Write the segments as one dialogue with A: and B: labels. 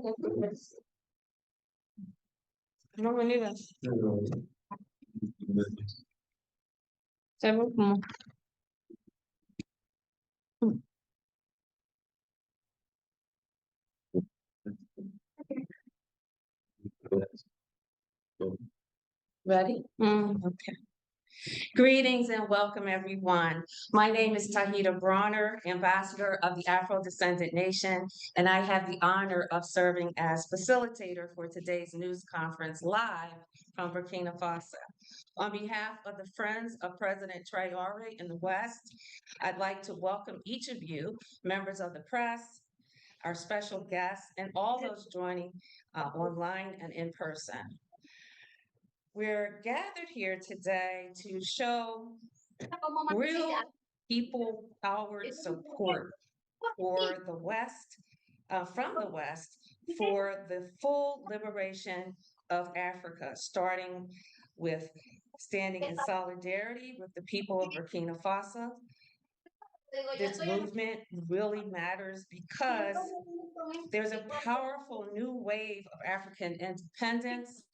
A: No me digas. Se ve como. Ready? Okay. Greetings and welcome, everyone. My name is Tahita Bronner, Ambassador of the Afro-descendant Nation, and I have the honor of serving as facilitator for today's news conference live from Burkina Faso. On behalf of the Friends of President Traore in the West, I'd like to welcome each of you, members of the press, our special guests, and all those joining online and in person. We're gathered here today to show real people-powered support for the West, from the West, for the full liberation of Africa, starting with standing in solidarity with the people of Burkina Faso. This movement really matters because there's a powerful new wave of African independence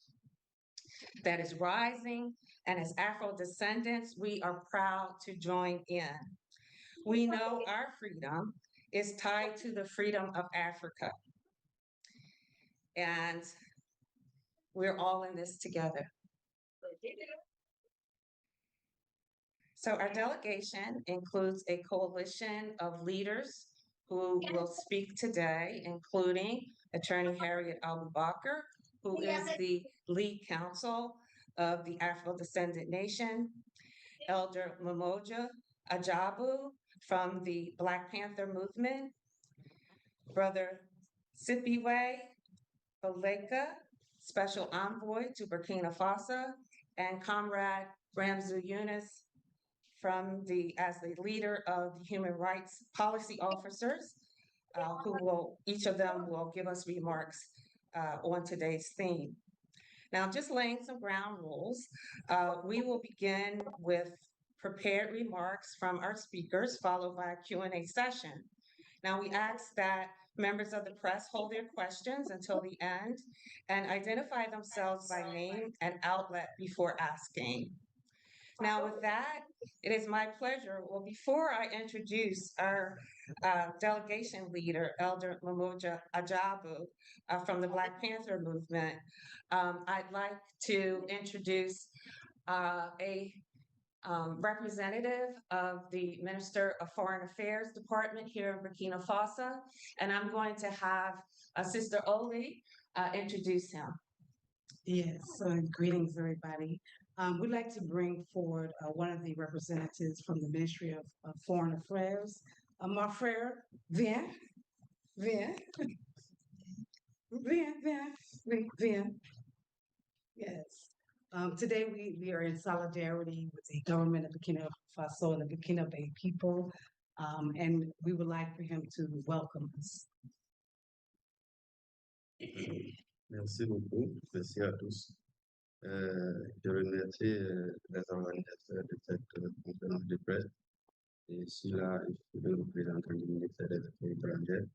A: that is rising, and as Afro-descendants, we are proud to join in. We know our freedom is tied to the freedom of Africa, and we're all in this together. So our delegation includes a coalition of leaders who will speak today, including Attorney Harriet Abubakar, who is the lead counsel of the Afro-descendant Nation, Elder Mamoja Ajabu from the Black Panther movement, Brother Siphiwe Baleka, Special Envoy to Burkina Faso, and Comrade Ramzu Yunus as the leader of the Human Rights Policy Officers, each of them will give us remarks on today's theme. Now, just laying some ground rules, we will begin with prepared remarks from our speakers, followed by a Q&A session. Now, we ask that members of the press hold their questions until the end and identify themselves by name and outlet before asking. Now, with that, it is my pleasure. Well, before I introduce our delegation leader, Elder Mamoja Ajabu from the Black Panther movement, I'd like to introduce a representative of the Minister of Foreign Affairs Department here in Burkina Faso, and I'm going to have Sister Oli introduce him.
B: Yes, greetings, everybody. We'd like to bring forward one of the representatives from the Ministry of Foreign Affairs, my frère, viens. Yes. Today we are in solidarity with the government of Burkina Faso and the Burkina Bay people, and we would like for him to welcome us.
C: Merci beaucoup, merci à tous. Je remercie les organisateurs de cette conférence de presse. Et ici, là, je suis le représentant du ministère des Affaires étrangères.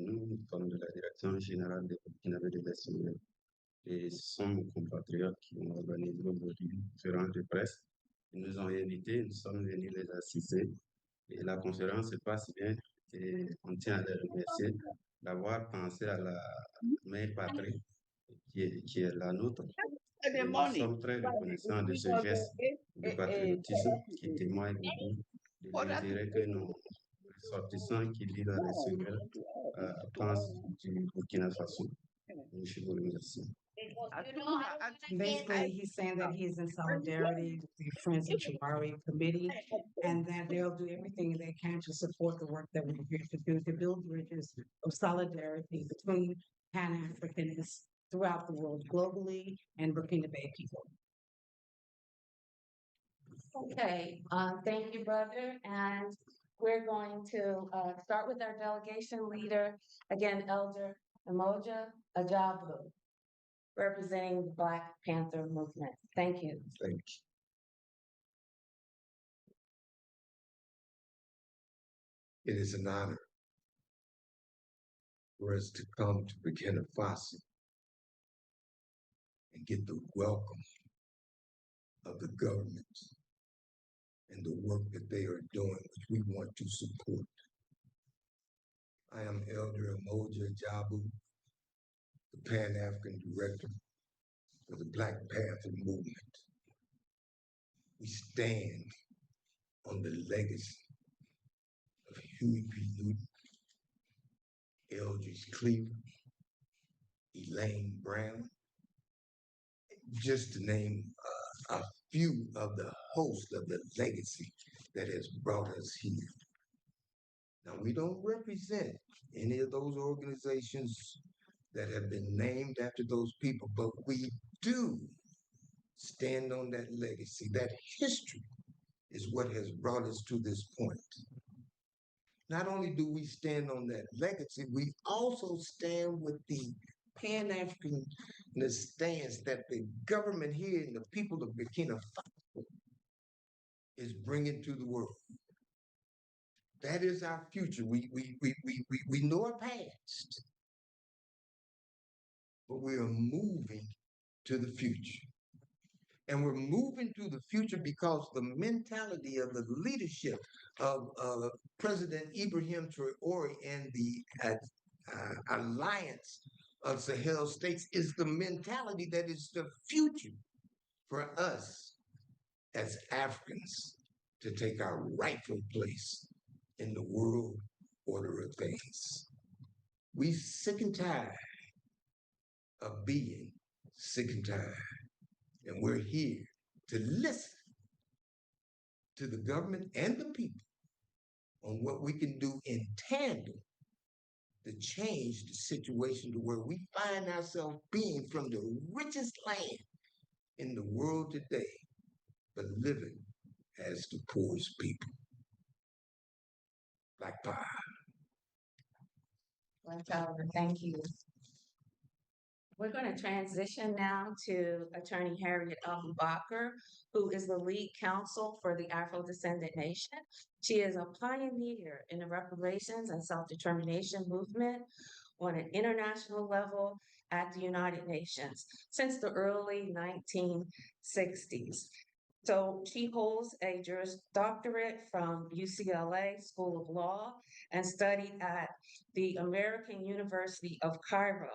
C: Nous sommes de la Direction générale des Burkina Faso de l'Est. Et ce sont nos compatriotes qui ont organisé aujourd'hui une conférence de presse. Ils nous ont invités, nous sommes venus les assister. Et la conférence se passe bien et on tient à les remercier d'avoir pensé à la mère patrie qui est la nôtre. Et nous sommes très reconnaissants de ce geste de patriotisme qui témoigne beaucoup de l'intérêt que nos ressortissants qui vivent à l'extérieur pensent du Burkina Faso. Je vous remercie.
B: Basically, he's saying that he is in solidarity with the Friends of Traore committee, and that they'll do everything they can to support the work that we're here to do, to build bridges of solidarity between Pan-Africanists throughout the world, globally, and Burkina Bay people.
A: Okay, thank you, brother. And we're going to start with our delegation leader, again, Elder Mamoja Ajabu, representing the Black Panther movement. Thank you.
C: Thank you.
D: It is an honor for us to come to Burkina Faso and get the welcome of the government and the work that they are doing, which we want to support. I am Elder Emoja Jabu, the Pan-African Director for the Black Panther Movement. We stand on the legacy of Huey P. Newton, Eldridge Cleaver, Elaine Brown, just to name a few of the host of the legacy that has brought us here. Now, we don't represent any of those organizations that have been named after those people, but we do stand on that legacy. That history is what has brought us to this point. Not only do we stand on that legacy, we also stand with the Pan-African stance that the government here and the people of Burkina Faso is bringing to the world. That is our future. We know our past, but we are moving to the future. And we're moving to the future because the mentality of the leadership of President Ibrahim Traore and the Alliance of Sahel states is the mentality that is the future for us as Africans to take our rightful place in the world order of things. We sick and tired of being sick and tired. And we're here to listen to the government and the people on what we can do in tandem to change the situation to where we find ourselves being from the richest land in the world today, but living as the poorest people. Black power.
A: Black power, thank you. We're going to transition now to Attorney Harriet Abubakar, who is the lead counsel for the Afro-descendant nation. She is a pioneer in the reparations and self-determination movement on an international level at the United Nations since the early 1960s. So she holds a Juris Doctorate from UCLA School of Law and studied at the American University of Cairo.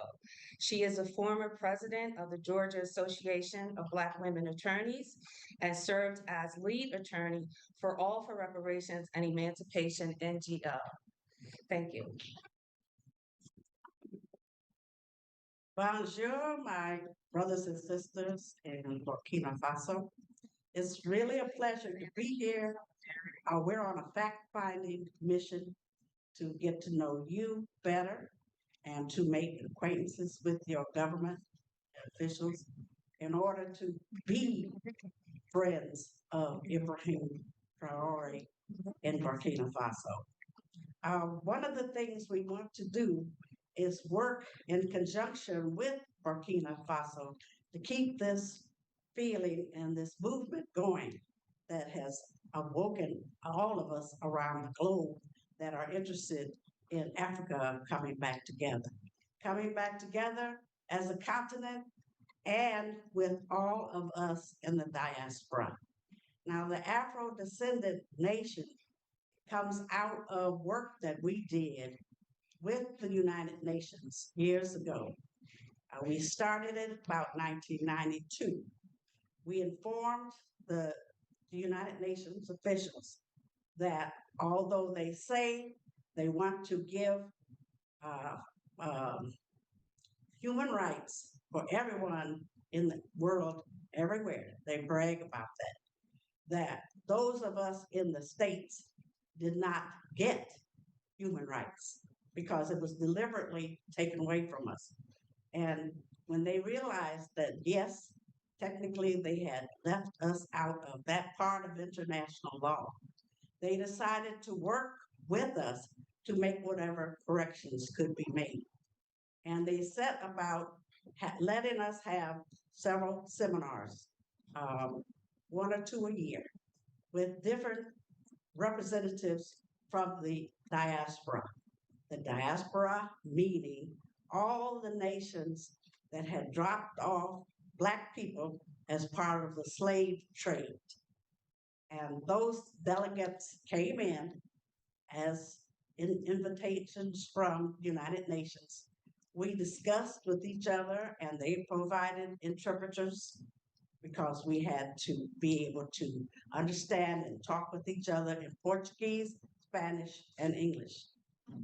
A: She is a former president of the Georgia Association of Black Women Attorneys and served as lead attorney for All for Reparations and Emancipation NGO. Thank you.
B: Bonjour, my brothers and sisters in Burkina Faso. It's really a pleasure to be here. We're on a fact-finding mission to get to know you better and to make acquaintances with your government officials in order to be friends of Ibrahim Traore in Burkina Faso. One of the things we want to do is work in conjunction with Burkina Faso to keep this feeling and this movement going that has awoken all of us around the globe that are interested in Africa coming back together as a continent and with all of us in the diaspora. Now, the Afro-descendant nation comes out of work that we did with the United Nations years ago. We started it about 1992. We informed the United Nations officials that although they say they want to give human rights for everyone in the world, everywhere, they brag about that those of us in the States did not get human rights because it was deliberately taken away from us. And when they realized that, yes, technically they had left us out of that part of international law, they decided to work with us to make whatever corrections could be made. And they set about letting us have several seminars, 1 or 2 a year, with different representatives from the diaspora the diaspora, meaning all the nations that had dropped off Black people as part of the slave trade. And those delegates came in as invitations from the United Nations. We discussed with each other and they provided interpreters because we had to be able to understand and talk with each other in Portuguese, Spanish, and English.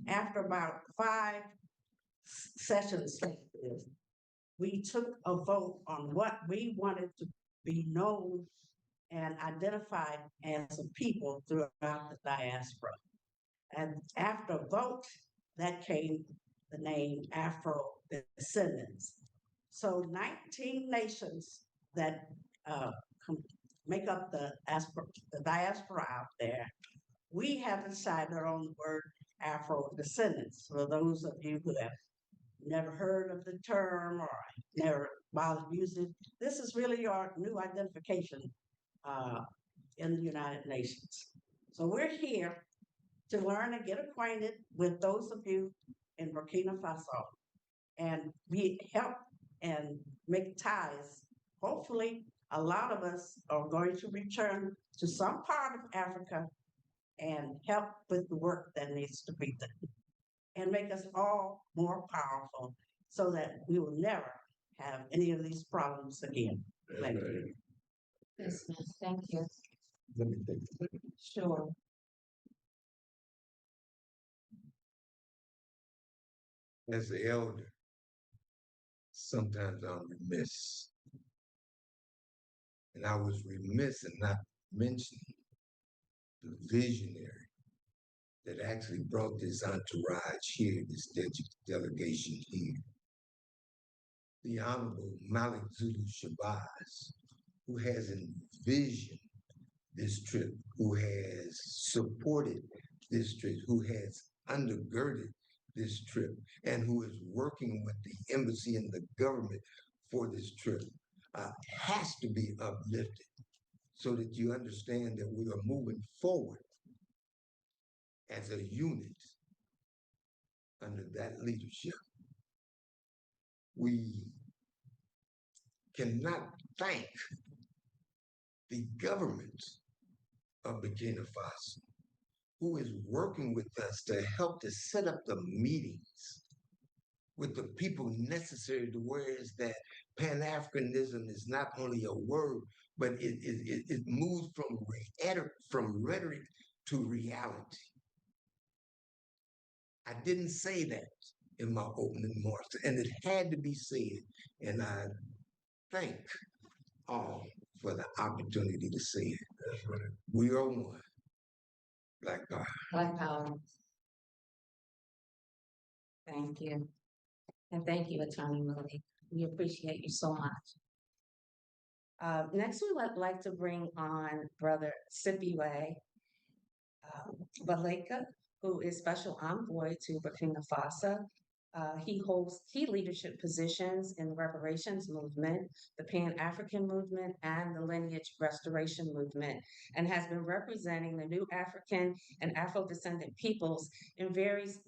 B: After about 5 sessions like this, we took a vote on what we wanted to be known and identified as a people throughout the diaspora. And after a vote, that came the name Afro-descendants. So 19 nations that make up the diaspora out there, we have decided on the word Afro-descendants. For those of you who have never heard of the term or never bothered using it, this is really our new identification in the United Nations. So we're here to learn and get acquainted with those of you in Burkina Faso, and we help and make ties. Hopefully, a lot of us are going to return to some part of Africa and help with the work that needs to be done and make us all more powerful so that we will never have any of these problems again. Thank you.
A: Yes, ma'am. Thank you.
D: Let me think.
A: Sure.
D: As the elder, sometimes I'm remiss. And I was remiss in not mentioning the visionary that actually brought this entourage here, this delegation here. The Honorable Malik Zulu Shabazz, who has envisioned this trip, who has supported this trip, who has undergirded this trip, and who is working with the embassy and the government for this trip, has to be uplifted so that you understand that we are moving forward as a unit under that leadership. We cannot thank the government of Burkina Faso, who is working with us to help to set up the meetings with the people necessary to whereas that Pan-Africanism is not only a word, but it moves from rhetoric to reality. I didn't say that in my opening remarks, and it had to be said, and I thank all for the opportunity to say it. We are one. Black Power.
A: Black Power. Thank you. And thank you, Attorney Malik. We appreciate you so much. Next, we would like to bring on Brother Siphiwe Baleka, who is Special Envoy to Burkina Faso. He holds key leadership positions in the reparations movement, the Pan-African movement, and the lineage restoration movement, and has been representing the new African and Afro-descendant peoples in various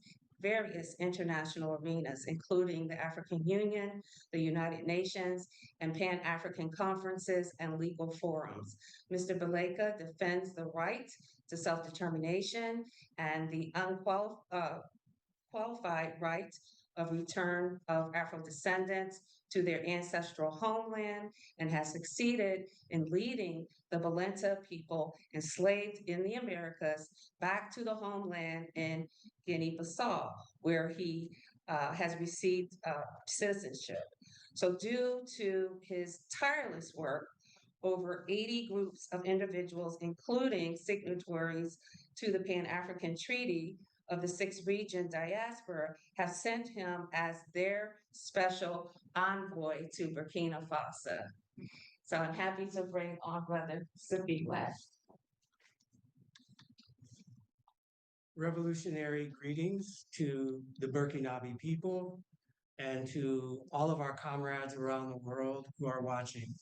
A: international arenas, including the African Union, the United Nations, and Pan-African conferences and legal forums. Mr. Baleka defends the right to self-determination and the qualified right of return of Afro-descendants to their ancestral homeland and has succeeded in leading the Balenta people enslaved in the Americas back to the homeland in Guinea-Bissau, where he has received citizenship. So due to his tireless work, over 80 groups of individuals, including signatories to the Pan-African Treaty of the 6-region diaspora, have sent him as their special envoy to Burkina Faso. So I'm happy to bring on Brother Siphiwe.
E: Revolutionary greetings to the Burkinabe people and to all of our comrades around the world who are watching.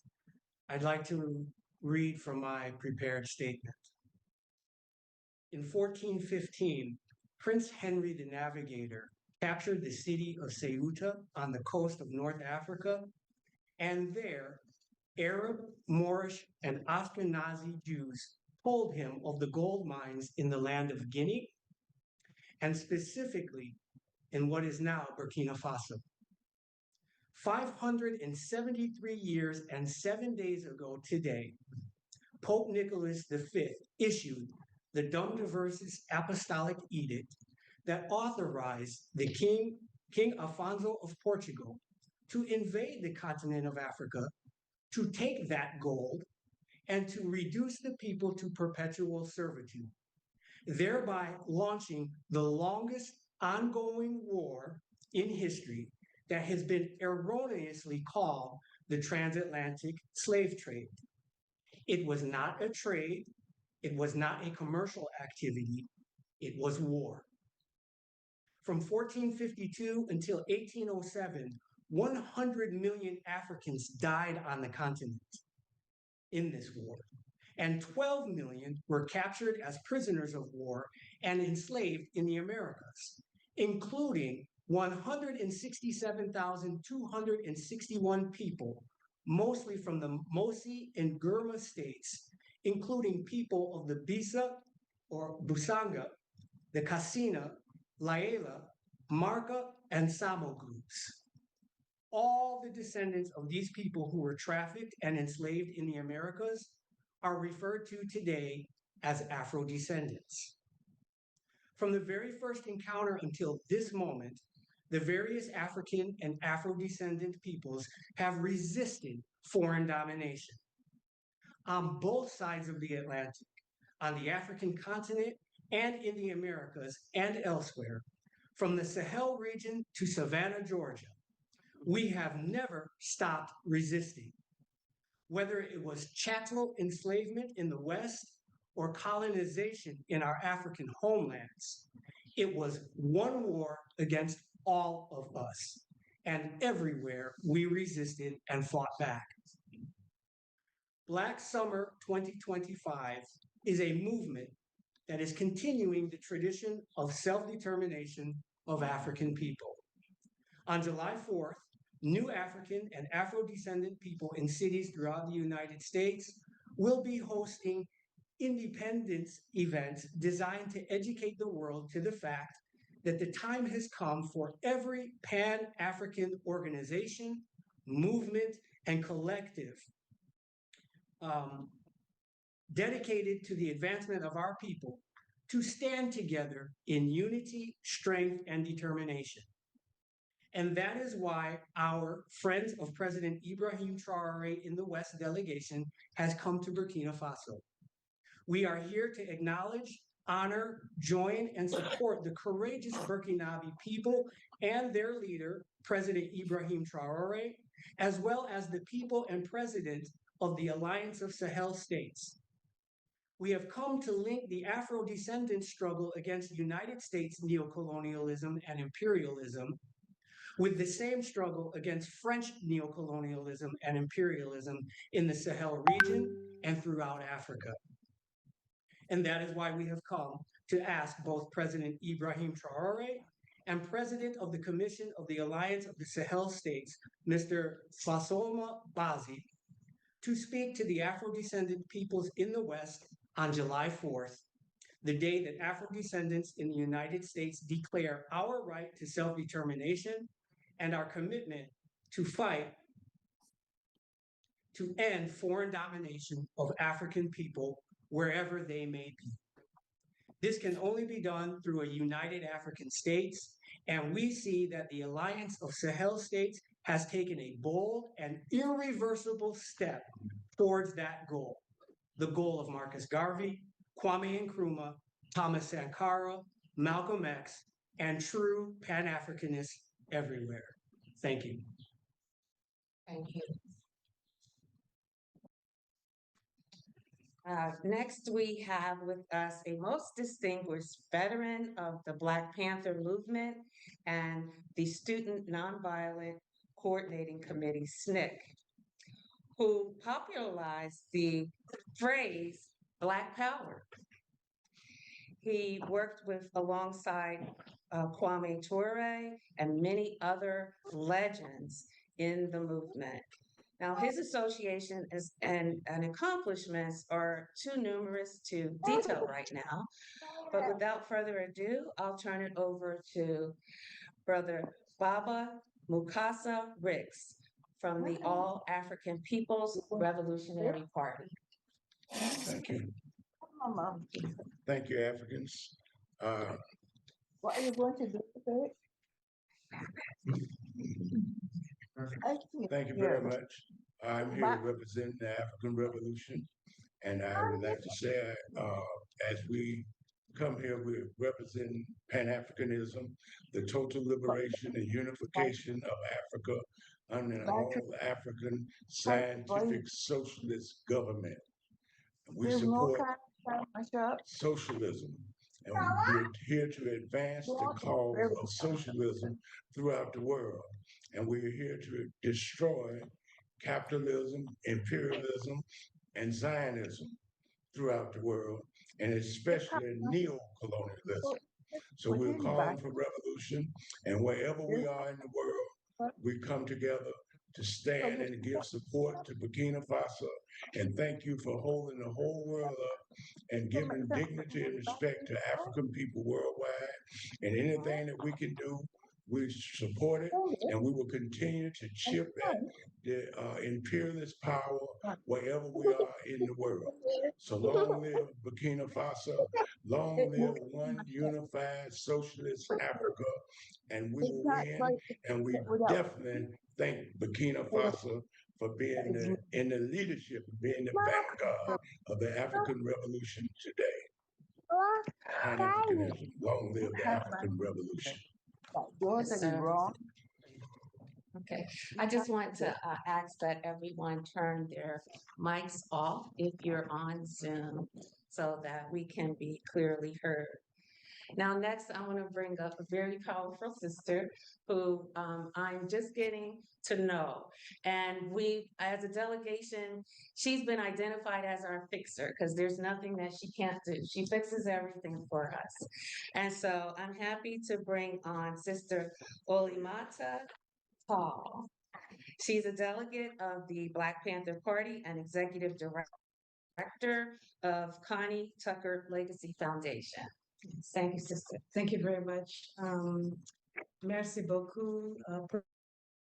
E: I'd like to read from my prepared statement. In 1415, Prince Henry the Navigator captured the city of Ceuta on the coast of North Africa, and there, Arab, Moorish, and Ashkenazi Jews told him of the gold mines in the land of Guinea, and specifically in what is now Burkina Faso. 573 years and 7 days ago today, Pope Nicholas V issued the Dum Diversas Apostolic Edict that authorized the King Afonso of Portugal to invade the continent of Africa, to take that gold, and to reduce the people to perpetual servitude, thereby launching the longest ongoing war in history that has been erroneously called the transatlantic slave trade. It was not a trade, it was not a commercial activity, it was war. From 1452 until 1807, 100 million Africans died on the continent in this war, and 12 million were captured as prisoners of war and enslaved in the Americas, including 167,261 people, mostly from the Mosi and Gurma states, including people of the Bisa or Busanga, the Kassina, Laela, Marca, and Samo groups. All the descendants of these people who were trafficked and enslaved in the Americas are referred to today as Afro-descendants. From the very first encounter until this moment, the various African and Afro-descendant peoples have resisted foreign domination. On both sides of the Atlantic, on the African continent and in the Americas and elsewhere, from the Sahel region to Savannah, Georgia, we have never stopped resisting. Whether it was chattel enslavement in the West or colonization in our African homelands, it was one war against all of us, and everywhere we resisted and fought back. Black Summer 2025 is a movement that is continuing the tradition of self-determination of African people. On July 4th, new African and Afro-descendant people in cities throughout the United States will be hosting independence events designed to educate the world to the fact that the time has come for every Pan-African organization, movement, and collective dedicated to the advancement of our people to stand together in unity, strength, and determination. And that is why our Friends of President Ibrahim Traore in the West delegation has come to Burkina Faso. We are here to acknowledge, honor, join, and support the courageous Burkinabe people and their leader, President Ibrahim Traore, as well as the people and president of the Alliance of Sahel States. We have come to link the Afro-descendant struggle against United States neocolonialism and imperialism with the same struggle against French neocolonialism and imperialism in the Sahel region and throughout Africa. And that is why we have come to ask both President Ibrahim Traore and President of the Commission of the Alliance of the Sahel States, Mr. Fasoma Bazi, to speak to the Afro-descendant peoples in the West on July 4th, the day that Afro-descendants in the United States declare our right to self-determination and our commitment to fight to end foreign domination of African people wherever they may be. This can only be done through a united African states, and we see that the Alliance of Sahel States has taken a bold and irreversible step towards that goal, the goal of Marcus Garvey, Kwame Nkrumah, Thomas Sankara, Malcolm X, and true Pan-Africanists everywhere. Thank you.
A: Thank you. Next, we have with us a most distinguished veteran of the Black Panther movement and the Student Nonviolent Coordinating Committee, SNCC, who popularized the phrase Black Power. He worked alongside Kwame Traore and many other legends in the movement. Now, his association and accomplishments are too numerous to detail right now, but without further ado, I'll turn it over to Brother Baba Mukasa Ricks from the All African People's Revolutionary Party.
D: Thank you. Thank you, Africans.
F: What are you going to do today?
D: Thank you very much. I'm here to represent the African Revolution, and I would like to say, as we come here, we're representing Pan-Africanism, the total liberation and unification of Africa under an all-African scientific socialist government. We support socialism, and we're here to advance the cause of socialism throughout the world. And we're here to destroy capitalism, imperialism, and Zionism throughout the world, and especially neo-colonialism. So we're calling for revolution, and wherever we are in the world, we come together to stand and give support to Burkina Faso. And thank you for holding the whole world up and giving dignity and respect to African people worldwide. And anything that we can do, we support it, and we will continue to chip at the imperialist power wherever we are in the world. So long live Burkina Faso, long live one unified socialist Africa, and we will win. And we definitely thank Burkina Faso for being in the leadership, being the vanguard of the African Revolution today. Pan-Africanism, long live the African Revolution.
A: Yes, sir. Okay, I just want to ask that everyone turn their mics off if you're on Zoom so that we can be clearly heard. Now, next, I want to bring up a very powerful sister who I'm just getting to know. And we, as a delegation, she's been identified as our fixer because there's nothing that she can't do. She fixes everything for us. And so I'm happy to bring on Sister Olimata Paul. She's a delegate of the Black Panther Party and executive director of Connie Tucker Legacy Foundation. Thank you, sister.
B: Thank you very much. Merci beaucoup,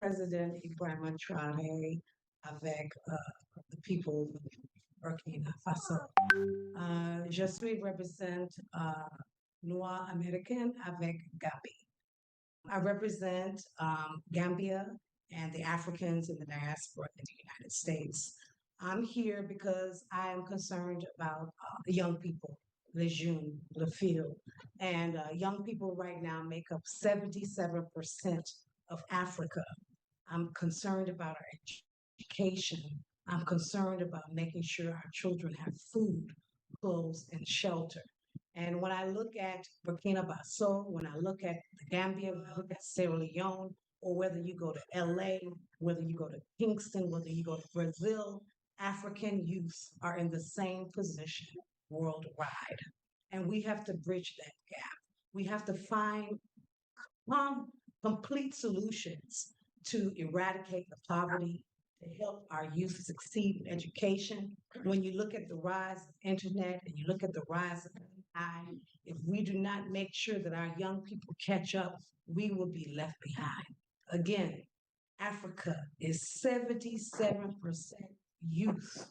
B: President Ibrahim Traore, avec the people of Burkina Faso. Je suis represent Noir American avec Gambie. I represent Gambia and the Africans in the diaspora in the United States. I'm here because I am concerned about the young people, les jeunes, les filles. And young people right now make up 77% of Africa. I'm concerned about our education. I'm concerned about making sure our children have food, clothes, and shelter. And when I look at Burkina Faso, when I look at the Gambia, when I look at Sierra Leone, or whether you go to LA, whether you go to Kingston, whether you go to Brazil, African youth are in the same position worldwide. And we have to bridge that gap. We have to find complete solutions to eradicate the poverty, to help our youth succeed in education. When you look at the rise of internet and you look at the rise of AI, if we do not make sure that our young people catch up, we will be left behind. Again, Africa is 77% youth,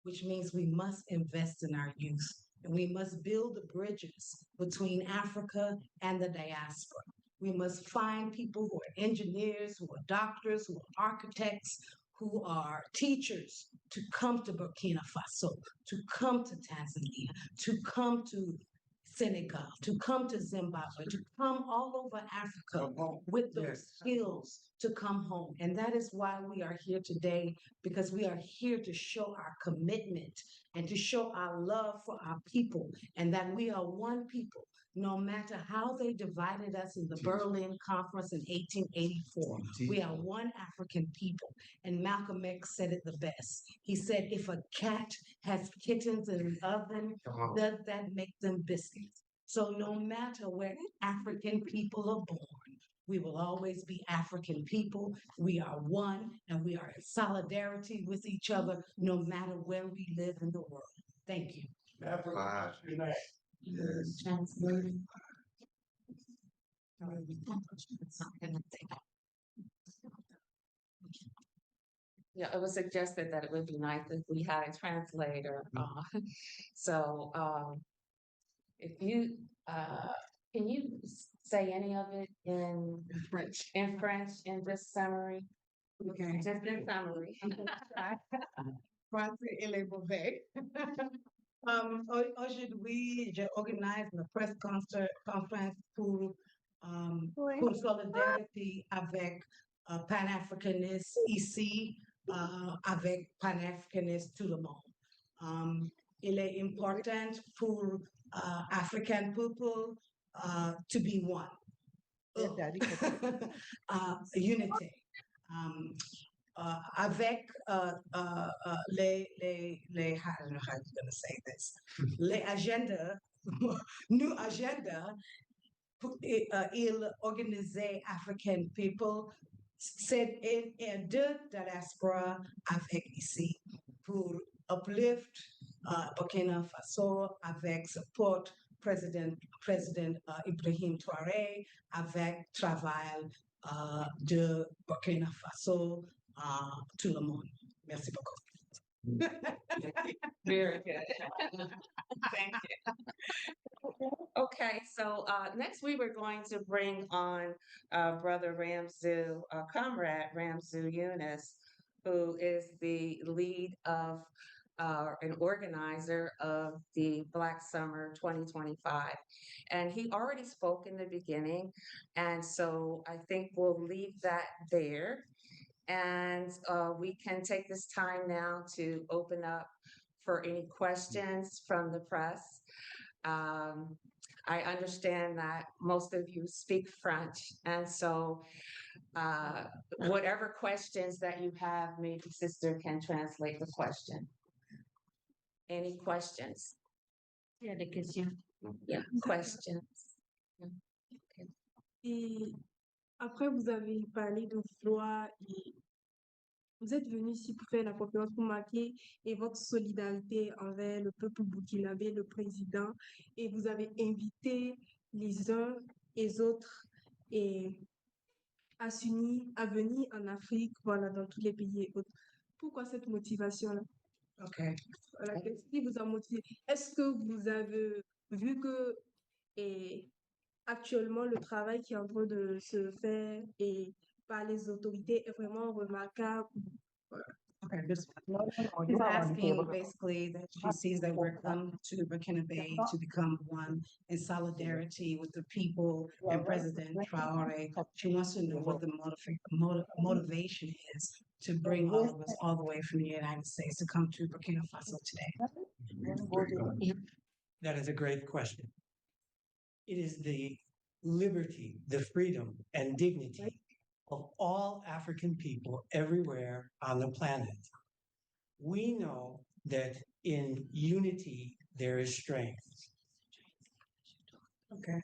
B: which means we must invest in our youth. And we must build the bridges between Africa and the diaspora. We must find people who are engineers, who are doctors, who are architects, who are teachers to come to Burkina Faso, to come to Tanzania, to come to Senegal, to come to Zimbabwe, to come all over Africa with those skills to come home. And that is why we are here today, because we are here to show our commitment and to show our love for our people, and that we are one people, No matter how they divided us in the Berlin Conference in 1884, we are one African people. And Malcolm X said it the best. He said, if a cat has kittens in an oven, does that make them biscuits? So no matter where African people are born, we will always be African people. We are one, and we are in solidarity with each other, no matter where we live in the world. Thank you.
D: Africa, unite. Yes.
B: Translating.
A: Yeah, it was suggested that it would be nice if we had a translator. So, if you, can you say any of it in
B: French.
A: in French in this summary?
B: Okay.
A: Just in summary.
B: Français et les mauvais. Aujourd'hui, j'ai organisé une presse conférence pour solidarité avec Pan-Africanistes ici, avec Pan-Africanistes tout le monde. Il est important pour African people to be one. Unity. Avec les, how I don't know how I'm going to say this, les agenda, new agenda, il organisait African people, c'est de diaspora avec ici pour uplift Burkina Faso avec support President Ibrahim Traore avec travail de Burkina Faso tout le monde. Merci beaucoup.
A: Very good. Thank you. Okay, so next we were going to bring on Brother Ramzu, Comrade Ramzu Yunus, who is the lead of an organizer of the Black Summer 2025. And he already spoke in the beginning, and so I think we'll leave that there. And we can take this time now to open up for any questions from the press. I understand that most of you speak French, and so whatever questions that you have, maybe Sister can translate the question. Any questions?
G: Il y a des questions.
A: Yeah, questions.
F: Et après, vous avez parlé de foi et vous êtes venu ici pour faire la conférence pour marquer et votre solidarité envers le peuple burkinabé, le président, et vous avez invité les uns et les autres et à s'unir, à venir en Afrique, voilà, dans tous les pays et autres. Pourquoi cette motivation-là?
B: Okay.
F: Voilà, qu'est-ce qui vous a motivé? Est-ce que vous avez vu que actuellement le travail qui est en train de se faire et par les autorités est vraiment remarquable?
B: Okay, he's asking basically that she sees that we're come to Burkina Faso to become one in solidarity with the people and President Traore. She wants to know what the motivation is to bring all of us all the way from the United States to come to Burkina Faso today.
E: That is a great question. It is the liberty, the freedom, and dignity of all African people everywhere on the planet. We know that in unity there is strength.
B: Okay.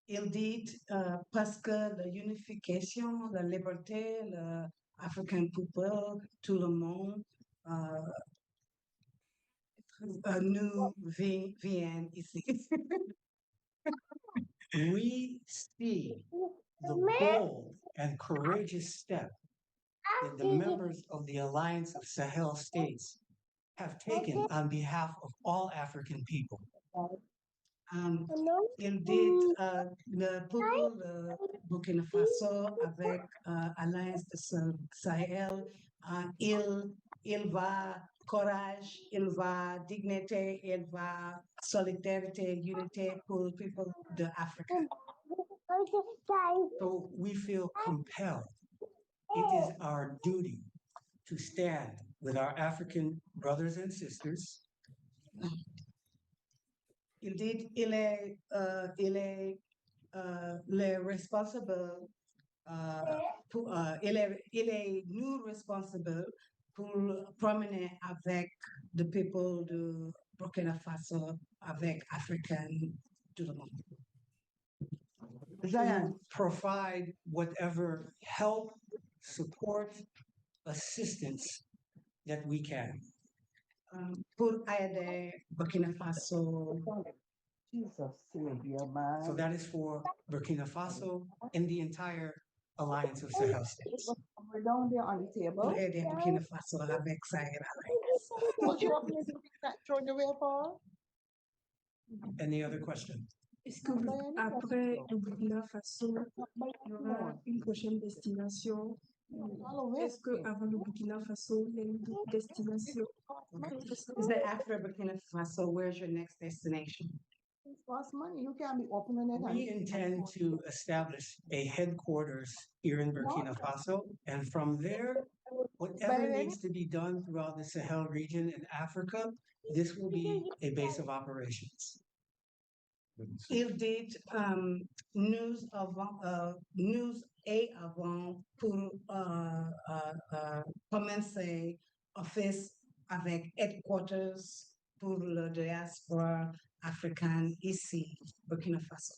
B: Il dit parce que la unification, la liberté, le African people, tout le monde, nous viennent ici.
E: We see the bold and courageous step that the members of the Alliance of Sahel states have taken on behalf of all African people.
B: Il dit le peuple de Burkina Faso avec Alliance de Sahel, il va courage, il va dignité, il va solidarité, unité pour le peuple de Africa.
E: So we feel compelled. It is our duty to stand with our African brothers and sisters
B: le responsable, il est nous responsable pour promener avec the people de Burkina Faso, avec Africain, tout le monde.
E: To provide whatever help, support, assistance that we can.
B: Pour aider Burkina Faso.
E: So that is for Burkina Faso and the entire Alliance of Sahel states.
H: We're down there on the table.
B: Pour aider Burkina Faso avec Sahel Alliance.
H: What you want me to throw the way for?
E: Any other question?
F: Est-ce que après le Burkina Faso, il y aura une prochaine destination? Est-ce qu'avant le Burkina Faso, il y a une autre destination?
B: Is that after Burkina Faso, where's your next destination?
H: It's cost money. You can't be opening it.
E: We intend to establish a headquarters here in Burkina Faso, and from there, whatever needs to be done throughout the Sahel region in Africa, this will be a base of operations.
B: Il dit nous et avant pour commencer office avec headquarters pour la diaspora africaine ici, Burkina Faso.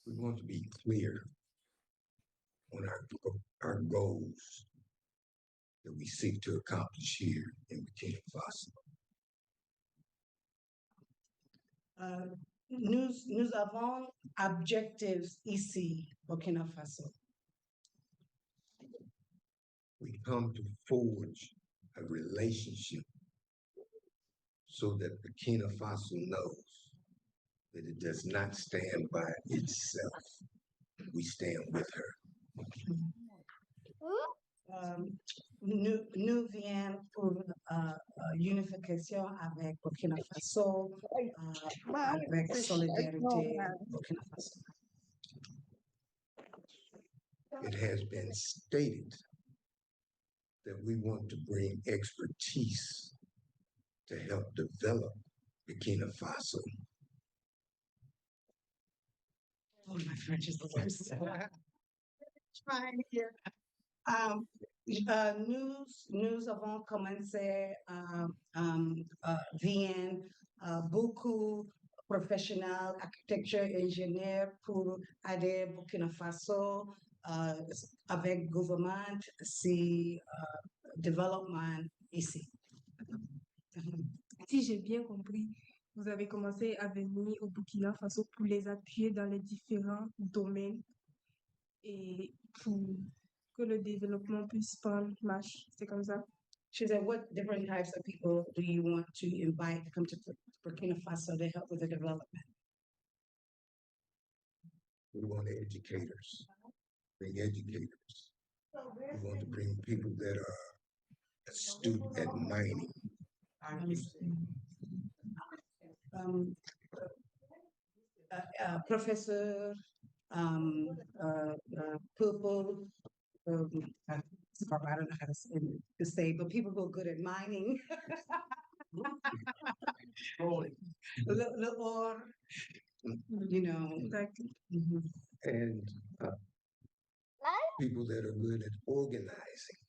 D: We want to be clear on our goals that we seek to accomplish here in Burkina Faso.
B: Nous avons objectives ici, Burkina Faso.
D: We come to forge a relationship so that Burkina Faso knows that it does not stand by itself. We stand with her.
B: Nous viens pour unification avec Burkina Faso, avec solidarité Burkina Faso.
D: It has been stated that we want to bring expertise to help develop Burkina Faso.
B: Oh, my French is the worst. Trying here. Nous avons commencé viennent beaucoup professionnels, architecture, ingénieurs pour aider Burkina Faso avec gouvernement, si développement ici.
F: Si j'ai bien compris, vous avez commencé à venir au Burkina Faso pour les appuyer dans les différents domaines et pour que le développement puisse prendre marche. C'est comme ça.
B: She said, what different types of people do you want to invite to come to Burkina Faso to help with the development?
D: We want educators, bring educators. We want to bring people that are astute at mining.
B: Professor, people, I don't know how to say, but people who are good at mining. Or, you know.
F: Exactly.
D: And people that are good at organizing.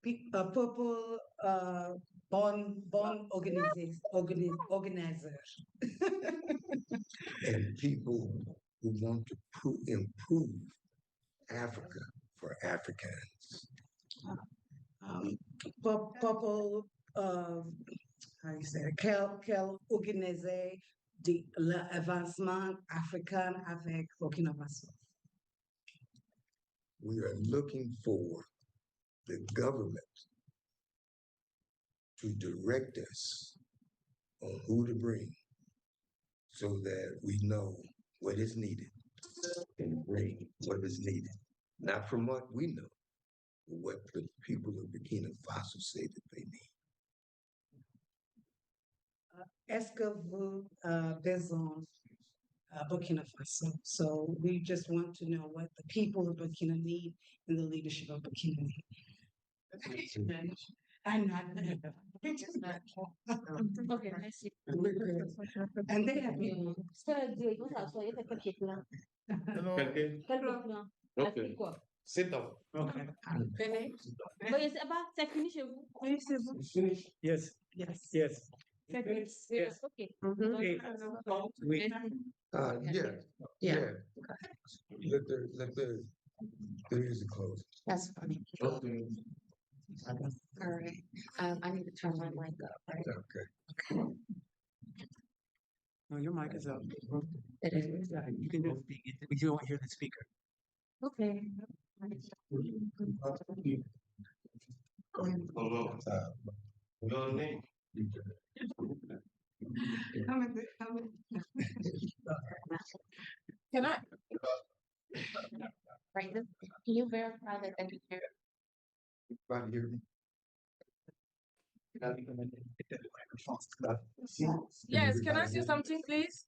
B: People, born organizer.
D: And people who want to improve Africa for Africans.
B: People, how you say it, quel organiser l'avancement africain avec Burkina Faso.
D: We are looking for the government to direct us on who to bring so that we know what is needed and bring what is needed. Not from what we know, but what the people of Burkina Faso say that they need.
B: Est-ce que vous besoin Burkina Faso? So we just want to know what the people of Burkina need and the leadership of Burkina need. I'm not.
G: Ok, merci.
B: We're good. And they have been.
G: Ça, Dieu, il va s'asseoir, il fait quel truc là?
D: Quelqu'un?
G: Quel truc là?
D: Ok.
G: Elle fait quoi?
D: Sit down.
E: Okay.
G: Voyez, c'est fini chez vous?
F: Oui, c'est bon.
E: Yes,
B: Yes.
E: yes.
G: C'est fini.
E: Yes.
G: Ok.
E: Okay. We,
D: Yeah, yeah. Let the music close.
A: That's funny.
D: Okay.
A: All right. I need to turn my mic up, right?
D: Okay.
E: no, your mic is up.
A: It is.
E: Yeah, you can just speak. We don't hear the speaker.
A: Okay.
D: Your name?
A: Can I? Right, can you verify that you hear?
D: Everybody hear me?
F: Yes, can I say something, please?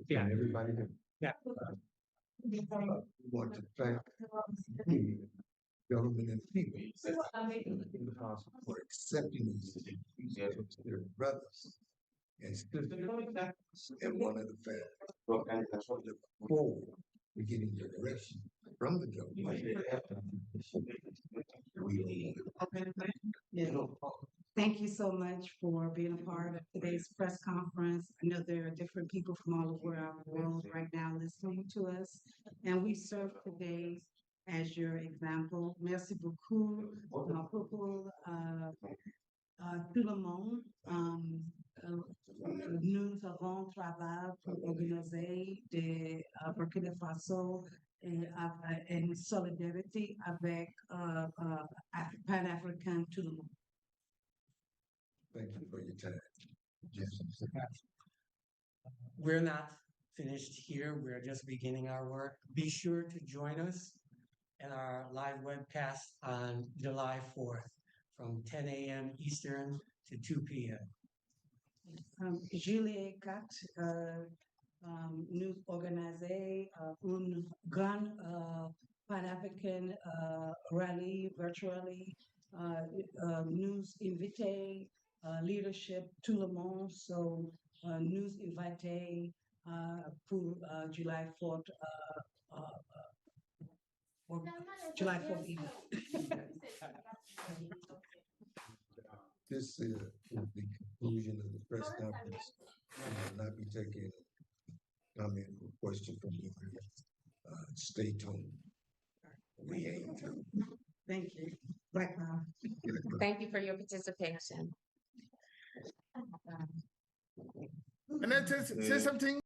E: Yeah.
D: Everybody hear me?
E: Yeah.
D: We want to thank the government and people for accepting these as their brothers and sisters and one of the family. Look forward to getting direction from the government.
B: Thank you so much for being a part of today's press conference. I know there are different people from all over our world right now listening to us, and we serve today as your example. Merci beaucoup pour tout le monde. Nous avons travaillé pour organiser de Burkina Faso en solidarité avec Pan-African tout le monde.
D: Thank you for your time. Yes.
E: We're not finished here. We're just beginning our work. Be sure to join us in our live webcast on July 4th from 10 a.m. Eastern to 2 p.m.
B: Juillet 4, nous organisons une grande Pan-African rally virtually. Nous invitons leadership tout le monde, so nous invitons pour July 4th. July 4th evening.
D: This is the conclusion of the press conference. We will not be taking comment or question from you. Stay tuned. We aim to.
B: Thank you. Black Power.
A: Thank you for your participation.
I: And then say something.